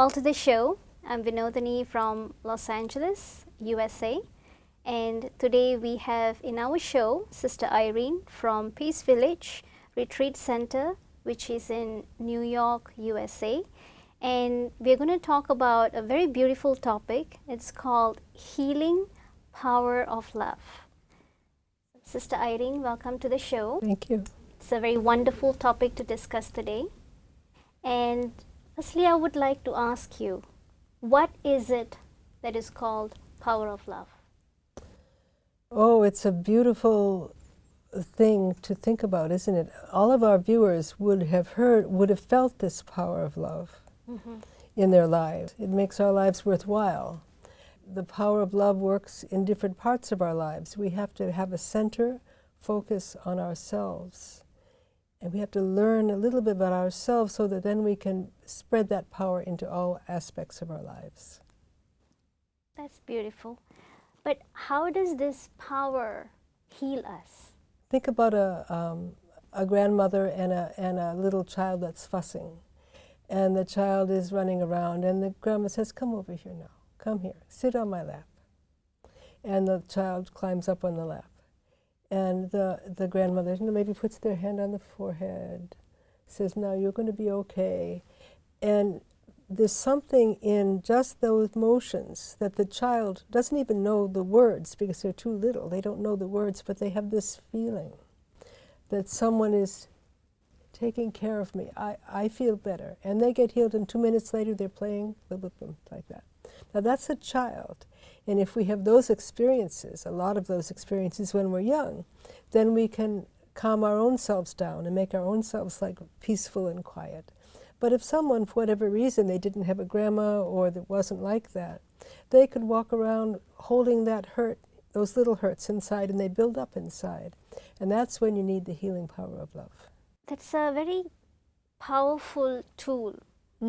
all to the show. I'm Vinodini from Los Angeles, USA. And today we have in our show Sister Irene from Peace Village Retreat Center, which is in New York, USA. And we're going to talk about a very beautiful topic. It's called Healing Power of Love. Sister Irene, welcome to the show. Thank you. It's a very wonderful topic to discuss today. And firstly, I would like to ask you, what is it that is called power of love? Oh, it's a beautiful thing to think about, isn't it? All of our viewers would have felt this power of love in their lives. It makes our lives worthwhile. The power of love works in different parts of our lives. We have to have a center, focus on ourselves. And we have to learn a little bit about ourselves so that then we can spread that power into all aspects of our lives. That's beautiful. But how does this power heal us? Think about a grandmother and a little child that's fussing. And the child is running around, and the grandma says, "Come over here now. Come here. Sit on my lap." And the child climbs up on the lap. And the grandmother maybe puts their hand on the forehead, says, "Now you're going to be okay." And there's something in just those motions that the child doesn't even know the words because they're too little. They don't know the words, but they have this feeling that someone is taking care of me. I feel better. And they get healed, and 2 minutes later they're playing with them like that. Now that's a child. And if we have those experiences, a lot of those experiences when we're young, then we can calm our own selves down and make our own selves like peaceful and quiet. But if someone, for whatever reason, they didn't have a grandma or that wasn't like that, they could walk around holding that hurt, those little hurts inside, and they build up inside. And that's when you need the healing power of love. That's a very powerful tool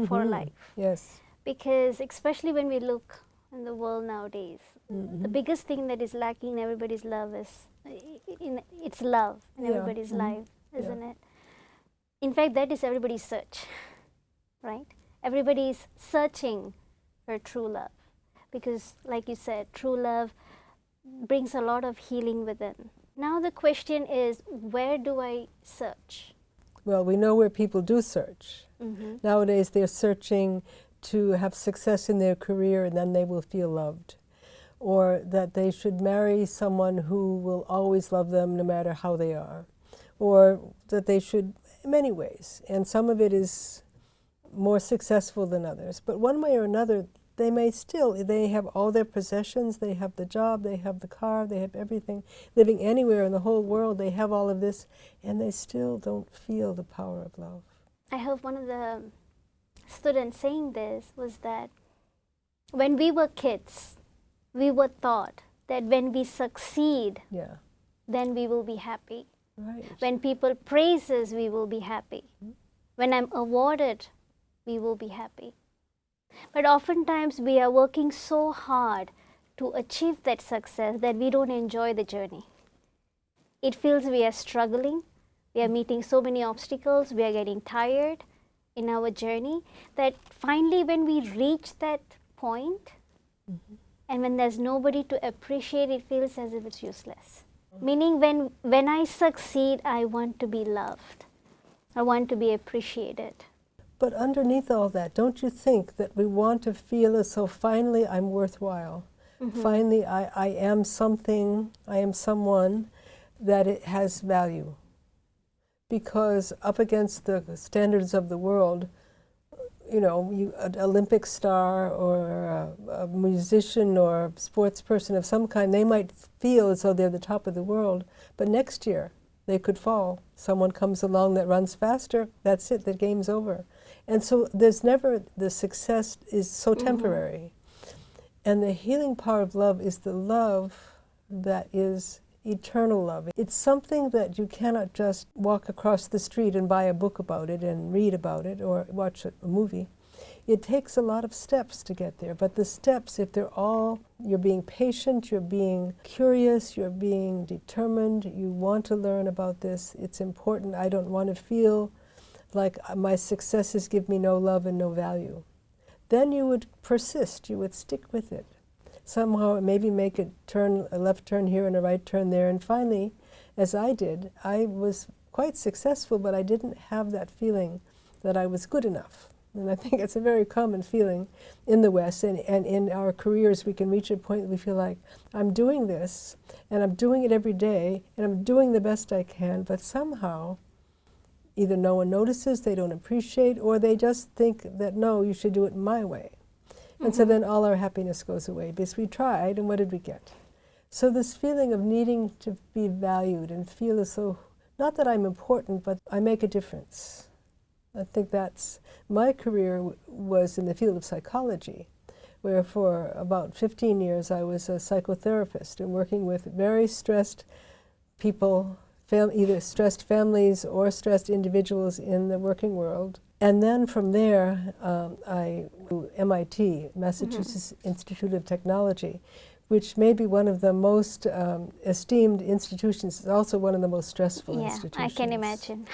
for life. Yes. Because especially when we look in the world nowadays, the biggest thing that is lacking in everybody's love is, it's love in everybody's life, isn't it? In fact, that is everybody's search, right? Everybody is searching for true love. Because like you said, true love brings a lot of healing within. Now the question is, where do I search? Well, we know where people do search. Nowadays they're searching to have success in their career, and then they will feel loved. Or that they should marry someone who will always love them no matter how they are. Or that they should, in many ways. And some of it is more successful than others. But one way or another, they have all their possessions, they have the job, they have the car, they have everything. Living anywhere in the whole world, they have all of this, and they still don't feel the power of love. I heard one of the students saying this was that when we were kids, we were taught that when we succeed, then we will be happy. Right. When people praise us, we will be happy. When I'm awarded, we will be happy. But oftentimes we are working so hard to achieve that success that we don't enjoy the journey. It feels we are struggling, we are meeting so many obstacles, we are getting tired in our journey, that finally when we reach that point, and when there's nobody to appreciate, it feels as if it's useless. Meaning when I succeed, I want to be loved. I want to be appreciated. But underneath all that, don't you think that we want to feel as though finally I'm worthwhile? Finally I am something, I am someone that it has value. Because up against the standards of the world, you know, an Olympic star or a musician or a sports person of some kind, they might feel as though they're the top of the world, but next year they could fall. Someone comes along that runs faster, that's it, the game's over. And so there's never, the success is so temporary. And the healing power of love is the love that is eternal love. It's something that you cannot just walk across the street and buy a book about it and read about it or watch a movie. It takes a lot of steps to get there, but the steps, if they're all, you're being patient, you're being curious, you're being determined, you want to learn about this, it's important. I don't want to feel like my successes give me no love and no value. then you would persist, you would stick with it. Somehow maybe make a turn, a left turn here and a right turn there, and finally, as I did, I was quite successful, but I didn't have that feeling that I was good enough. And I think it's a very common feeling in the West, and in our careers we can reach a point that we feel like, I'm doing this, and I'm doing it every day, and I'm doing the best I can, but somehow either no one notices, they don't appreciate, or they just think that, no, you should do it my way. And so then all our happiness goes away, because we tried, and what did we get? So this feeling of needing to be valued and feel as though, not that I'm important, but I make a difference. I think that's, my career was in the field of psychology, where for about 15 years I was a psychotherapist and working with very stressed people, either stressed families or stressed individuals in the working world. And then from there, I to MIT, Massachusetts Institute of Technology, which may be one of the most esteemed institutions. It's also one of the most stressful institutions. I can imagine.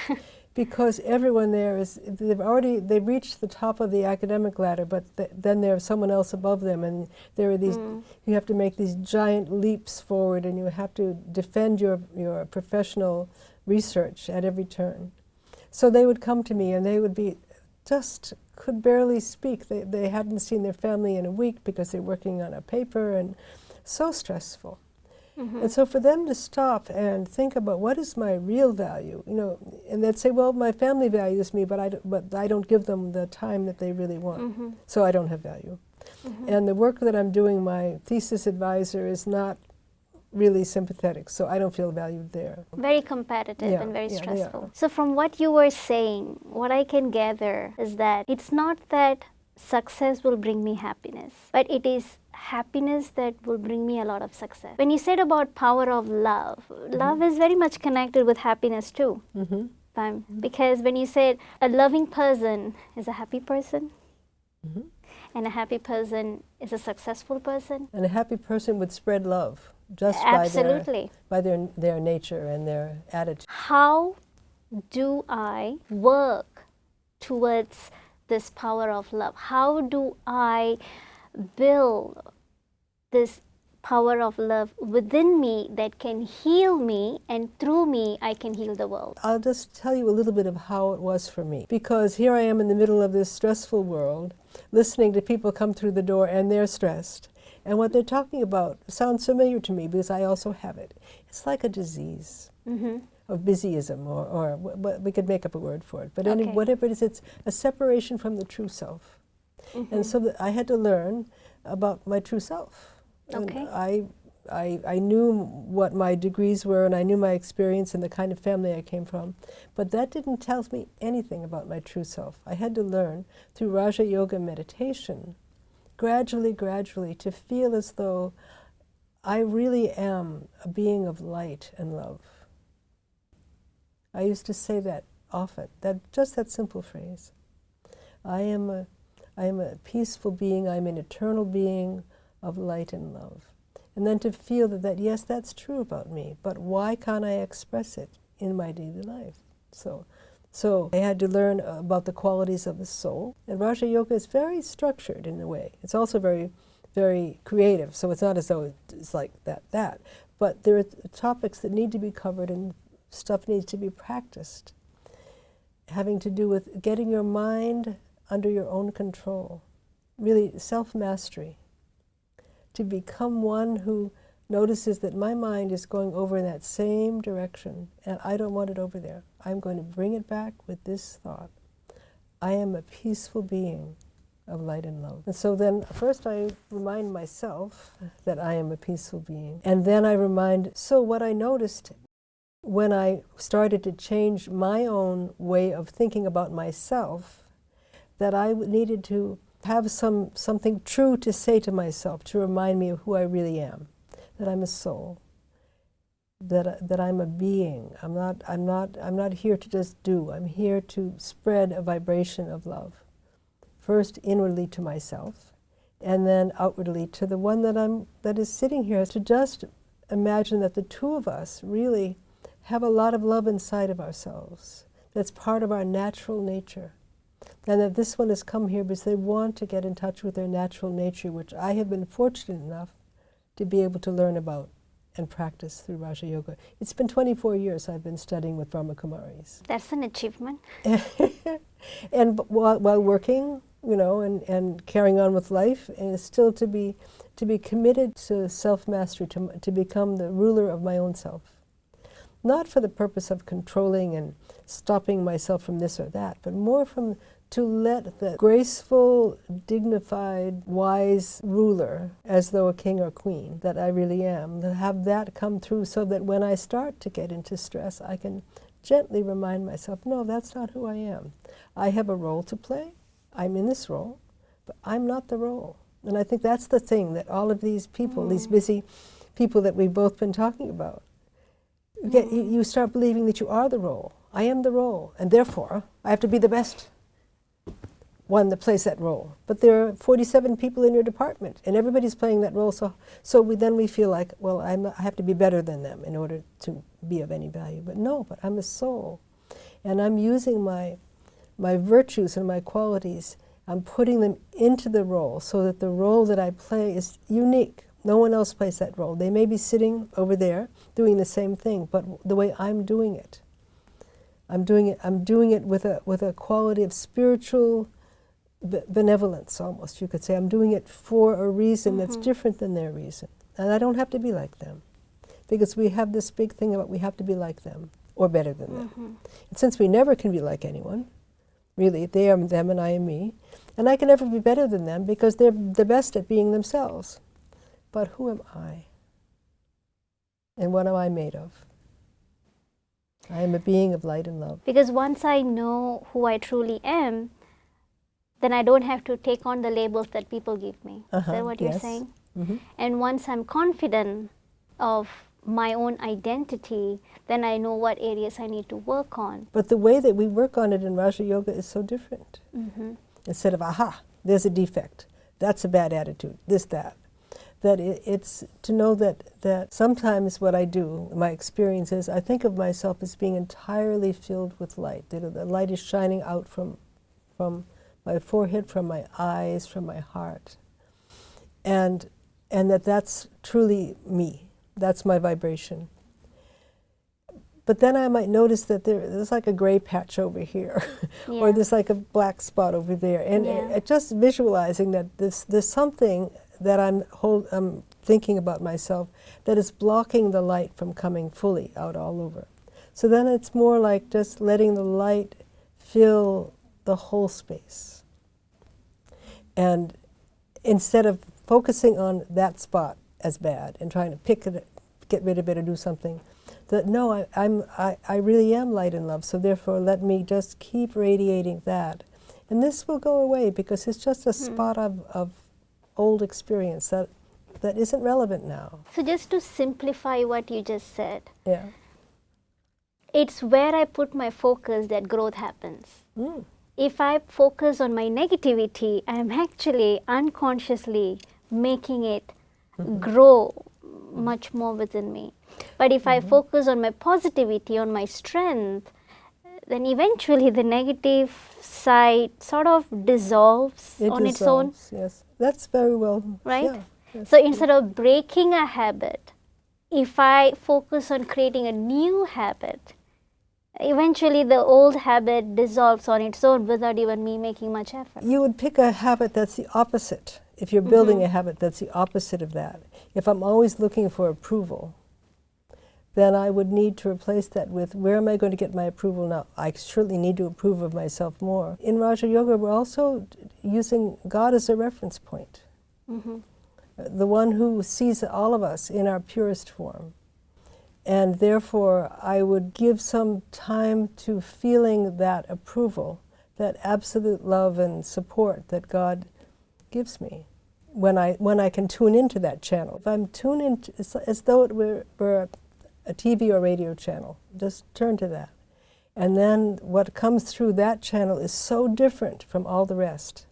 Because everyone there is, they've reached the top of the academic ladder, but then there's someone else above them, and there are these, you have to make these giant leaps forward, and you have to defend your professional research at every turn. So they would come to me, and they would be just could barely speak. They hadn't seen their family in a week because they're working on a paper, and so stressful. And so for them to stop and think about what is my real value, you know, and they'd say, well, my family values me, but I don't give them the time that they really want, so I don't have value. And the work that I'm doing, my thesis advisor is not really sympathetic, so I don't feel valued there. Very competitive and very stressful. So from what you were saying, what I can gather is that it's not that success will bring me happiness, but it is happiness that will bring me a lot of success. When you said about power of love, love is very much connected with happiness too. Because when you said a loving person is a happy person, and a happy person is a successful person. And a happy person would spread love just by their nature and their attitude. How do I work towards this power of love? How do I build this power of love within me that can heal me, and through me I can heal the world? I'll just tell you a little bit of how it was for me. Because here I am in the middle of this stressful world, listening to people come through the door and they're stressed. And what they're talking about sounds familiar to me because I also have it. It's like a disease of busyism, or we could make up a word for it. But whatever it is, it's a separation from the true self. And so I had to learn about my true self. And I knew what my degrees were, and I knew my experience and the kind of family I came from. But that didn't tell me anything about my true self. I had to learn through Rajyoga Meditation, gradually, to feel as though I really am a being of light and love. I used to say that often, just that simple phrase. I am a peaceful being, I'm an eternal being of light and love. And then to feel that yes, that's true about me, but why can't I express it in my daily life? So I had to learn about the qualities of the soul. And Raja Yoga is very structured in a way. It's also very, very creative, so it's not as though it's like that. But there are topics that need to be covered and stuff needs to be practiced, having to do with getting your mind under your own control, really self-mastery, to become one who notices that my mind is going over in that same direction and I don't want it over there. I'm going to bring it back with this thought. I am a peaceful being of light and love. And so then first I remind myself that I am a peaceful being. And then I remind, so what I noticed when I started to change my own way of thinking about myself, that I needed to have something true to say to myself to remind me of who I really am, that I'm a soul, that I'm a being. I'm not here to just do. I'm here to spread a vibration of love, first inwardly to myself, and then outwardly to the one that is sitting here. To just imagine that the two of us really have a lot of love inside of ourselves. That's part of our natural nature. And that this one has come here because they want to get in touch with their natural nature, which I have been fortunate enough to be able to learn about and practice through Raja Yoga. It's been 24 years I've been studying with Brahma Kumaris. That's an achievement. And while working, you know, and carrying on with life, and still to be committed to self-mastery, to become the ruler of my own self. Not for the purpose of controlling and stopping myself from this or that, but more to let the graceful, dignified, wise ruler, as though a king or queen, that I really am, to have that come through so that when I start to get into stress, I can gently remind myself, no, that's not who I am. I have a role to play. I'm in this role, but I'm not the role. And I think that's the thing that all of these people, these busy people that we've both been talking about, you start believing that you are the role. I am the role, and therefore I have to be the best one that plays that role. But there are 47 people in your department, and everybody's playing that role. So we feel like, well, I have to be better than them in order to be of any value. But no, but I'm a soul, and I'm using my virtues and my qualities. I'm putting them into the role so that the role that I play is unique. No one else plays that role. They may be sitting over there doing the same thing, but the way I'm doing it, I'm doing it with a quality of spiritual benevolence, almost, you could say. I'm doing it for a reason that's different than their reason. And I don't have to be like them, because we have this big thing about we have to be like them or better than them. And since we never can be like anyone, really, they are them and I am me, and I can never be better than them because they're the best at being themselves. But who am I? And what am I made of? I am a being of light and love. Because once I know who I truly am, then I don't have to take on the labels that people give me. Is that what you're saying? And once I'm confident of my own identity, then I know what areas I need to work on. But the way that we work on it in Raja Yoga is so different. Instead of, aha, there's a defect, that's a bad attitude, this, that. That it's to know that sometimes what I do, my experience is, I think of myself as being entirely filled with light. The light is shining out from my forehead, from my eyes, from my heart. And that's truly me. That's my vibration. But then I might notice that there's like a gray patch over here, or there's like a black spot over there. And just visualizing that there's something that I'm thinking about myself that is blocking the light from coming fully out all over. So then it's more like just letting the light fill the whole space. And instead of focusing on that spot as bad and trying to pick it, get rid of it or do something, that no, I really am light and love, so therefore let me just keep radiating that. And this will go away because it's just a spot of old experience that isn't relevant now. So just to simplify what you just said, it's where I put my focus that growth happens. If I focus on my negativity, I'm actually unconsciously making it grow much more within me. But if I focus on my positivity, on my strength, then eventually the negative side sort of dissolves on its own. Yes, that's very well. Right? Yeah, yes. So instead of breaking a habit, if I focus on creating a new habit, eventually the old habit dissolves on its own without even me making much effort. You would pick a habit that's the opposite. If you're building a habit that's the opposite of that. If I'm always looking for approval, then I would need to replace that with, where am I going to get my approval now? I certainly need to approve of myself more. In Raja Yoga, we're also using God as a reference point. The one who sees all of us in our purest form. And therefore, I would give some time to feeling that approval, that absolute love and support that God gives me. When I can tune into that channel. If I'm tuned into, it's as though it were a TV or radio channel. Just turn to that. And then what comes through that channel is so different from all the rest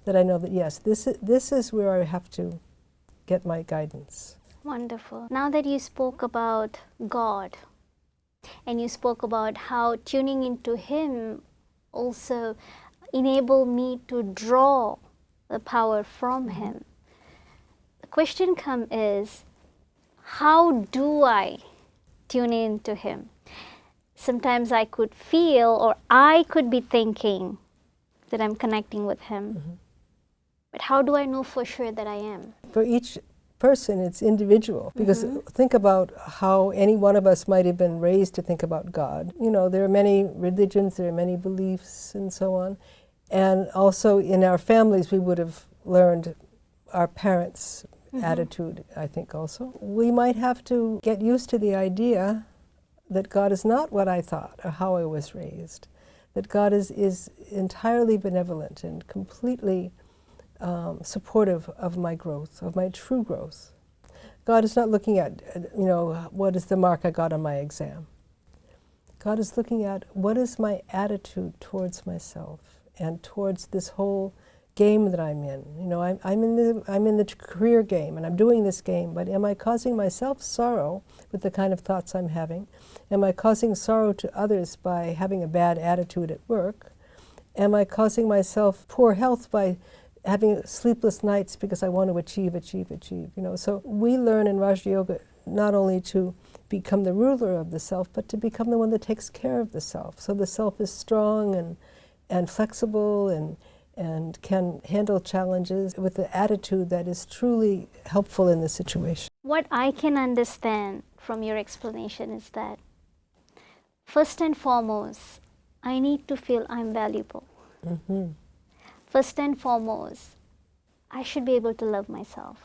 that I know that, yes, this is where I have to get my guidance. Wonderful. Now that you spoke about God, and you spoke about how tuning into Him also enable me to draw the power from Him. The question is, how do I tune in to Him? Sometimes I could feel, or I could be thinking that I'm connecting with Him. But how do I know for sure that I am? For each person, it's individual. Because think about how any one of us might have been raised to think about God. You know, there are many religions, there are many beliefs, and so on. And also in our families, we would have learned our parents' attitude, I think also. We might have to get used to the idea that God is not what I thought or how I was raised. That God is entirely benevolent and completely supportive of my growth, of my true growth. God is not looking at, you know, what is the mark I got on my exam. God is looking at what is my attitude towards myself and towards this whole game that I'm in. You know, I'm in the career game and I'm doing this game, but am I causing myself sorrow with the kind of thoughts I'm having? Am I causing sorrow to others by having a bad attitude at work? Am I causing myself poor health by having sleepless nights because I want to achieve? You know, so we learn in Raja Yoga not only to become the ruler of the self, but to become the one that takes care of the self. So the self is strong and flexible and can handle challenges with the attitude that is truly helpful in the situation. What I can understand from your explanation is that, first and foremost, I need to feel I'm valuable. First and foremost, I should be able to love myself.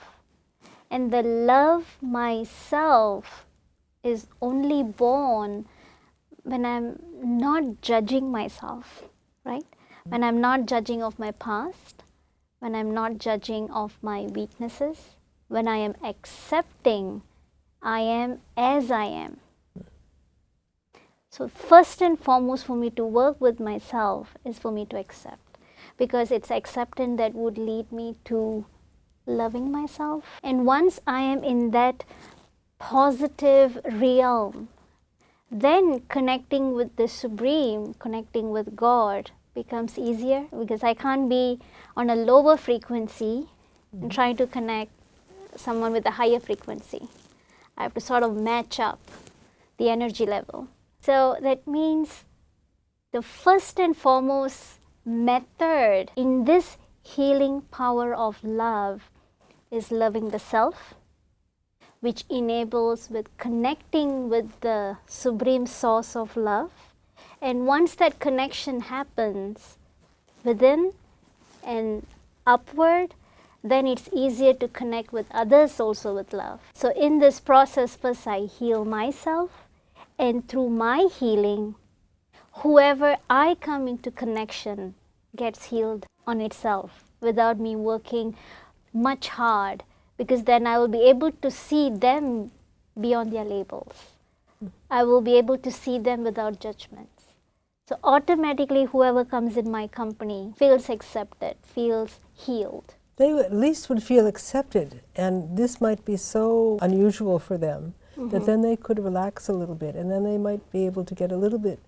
And the love myself is only born when I'm not judging myself, right? When I'm not judging of my past, when I'm not judging of my weaknesses, when I am accepting I am as I am. So first and foremost for me to work with myself is for me to accept, because it's acceptance that would lead me to loving myself. And once I am in that positive realm, then connecting with the Supreme, connecting with God becomes easier, because I can't be on a lower frequency and trying to connect someone with a higher frequency. I have to sort of match up the energy level. So that means the first and foremost method in this healing power of love is loving the self, which enables with connecting with the Supreme Source of love. And once that connection happens within and upward, then it's easier to connect with others also with love. So in this process, first I heal myself, and through my healing, whoever I come into connection gets healed on itself without me working much hard, because then I will be able to see them beyond their labels. I will be able to see them without judgments. So automatically whoever comes in my company feels accepted, feels healed. They at least would feel accepted, and this might be so unusual for them that then they could relax a little bit, and then they might be able to get a little bit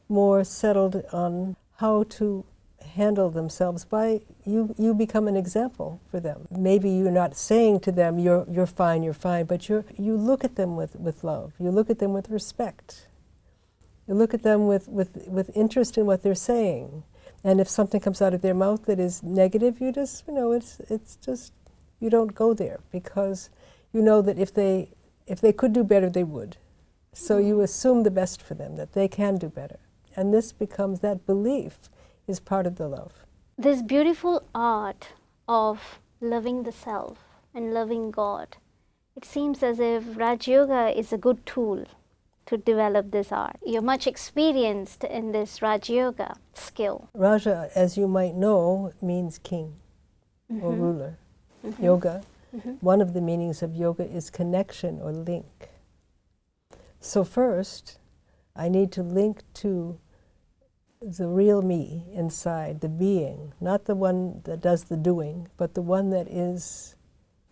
more settled on how to handle themselves by you become an example for them. Maybe you're not saying to them, you're fine, but you look at them with love. You look at them with respect. You look at them with interest in what they're saying. And if something comes out of their mouth that is negative, you just, it's just, you don't go there, because you know that if they could do better, they would. So you assume the best for them, that they can do better. And this becomes, that belief is part of the love. This beautiful art of loving the self and loving God, it seems as if Raj Yoga is a good tool to develop this art. You're much experienced in this Raj Yoga skill. Raja, as you might know, means king or ruler. Yoga, one of the meanings of yoga is connection or link. So first, I need to link to the real me inside, the being, not the one that does the doing, but the one that is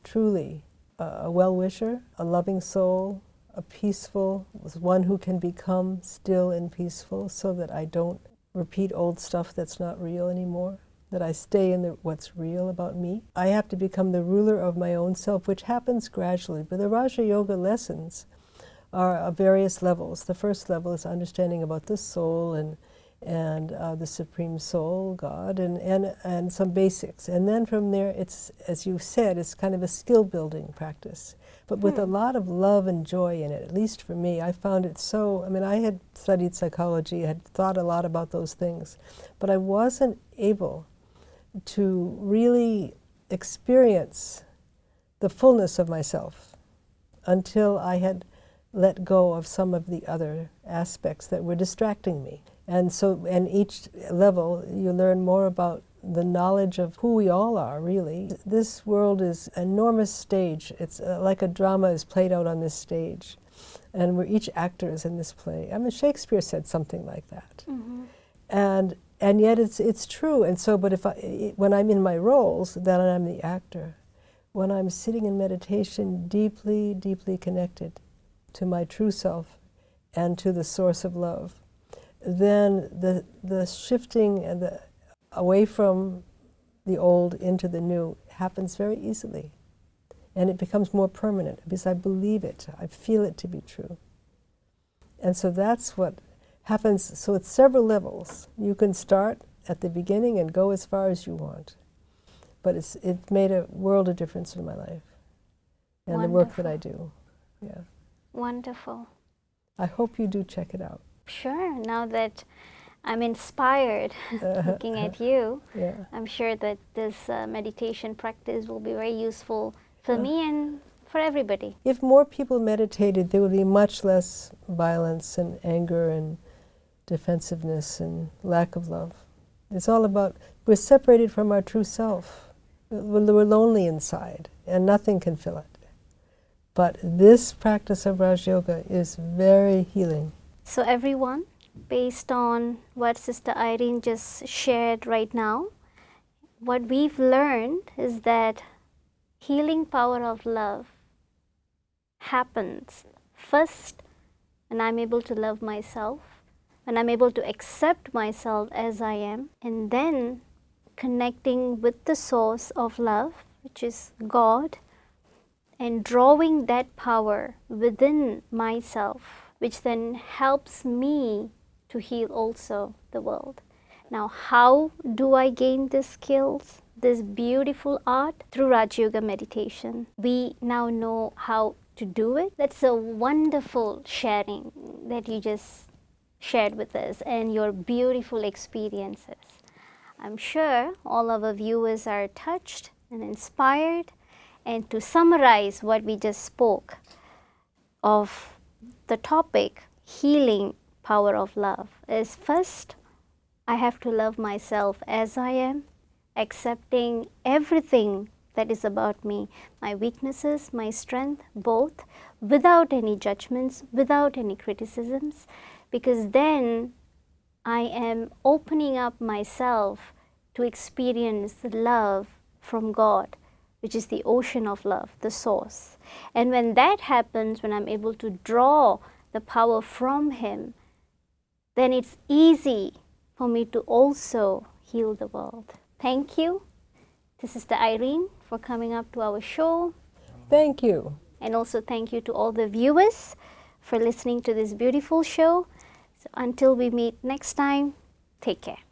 truly a well-wisher, a loving soul, a peaceful, one who can become still and peaceful, so that I don't repeat old stuff that's not real anymore, that I stay in what's real about me. I have to become the ruler of my own self, which happens gradually. But the Raja Yoga lessons are of various levels. The first level is understanding about the soul and the Supreme Soul, God, and some basics. And then from there, it's, as you said, it's kind of a skill-building practice, but with a lot of love and joy in it, at least for me. I found it so, I mean, I had studied psychology, had thought a lot about those things, but I wasn't able to really experience the fullness of myself until I had let go of some of the other aspects that were distracting me. And so, and each level, you learn more about the knowledge of who we all are, really. This world is an enormous stage. It's like a drama is played out on this stage. And we're each actors in this play. I mean, Shakespeare said something like that. And yet it's true. And so, but when I'm in my roles, then I'm the actor. When I'm sitting in meditation, deeply, deeply connected to my true self and to the source of love, then the shifting and away from the old into the new happens very easily. And it becomes more permanent because I believe it. I feel it to be true. And so that's what happens. So it's several levels. You can start at the beginning and go as far as you want. But it's made a world of difference in my life and the work that I do. Yeah. Wonderful. I hope you do check it out. Sure. Now that I'm inspired looking at you, I'm sure that this meditation practice will be very useful for me and for everybody. If more people meditated, there would be much less violence and anger and defensiveness and lack of love. It's all about, we're separated from our true self. We're lonely inside, and nothing can fill it. But this practice of Raj Yoga is very healing. So everyone, based on what Sister Irene just shared right now, what we've learned is that healing power of love happens first when I'm able to love myself, when I'm able to accept myself as I am, and then connecting with the source of love, which is God, and drawing that power within myself, which then helps me to heal also the world. Now, how do I gain these skills, this beautiful art? Through Rajyoga meditation. We now know how to do it. That's a wonderful sharing that you just shared with us and your beautiful experiences. I'm sure all our viewers are touched and inspired. And to summarize what we just spoke of the topic, healing power of love, is first, I have to love myself as I am, accepting everything that is about me, my weaknesses, my strength, both, without any judgments, without any criticisms, because then I am opening up myself to experience love from God, which is the ocean of love, the source. And when that happens, when I'm able to draw the power from Him, then it's easy for me to also heal the world. Thank you to Sister Irene for coming up to our show. Thank you. And also thank you to all the viewers for listening to this beautiful show. So until we meet next time, take care.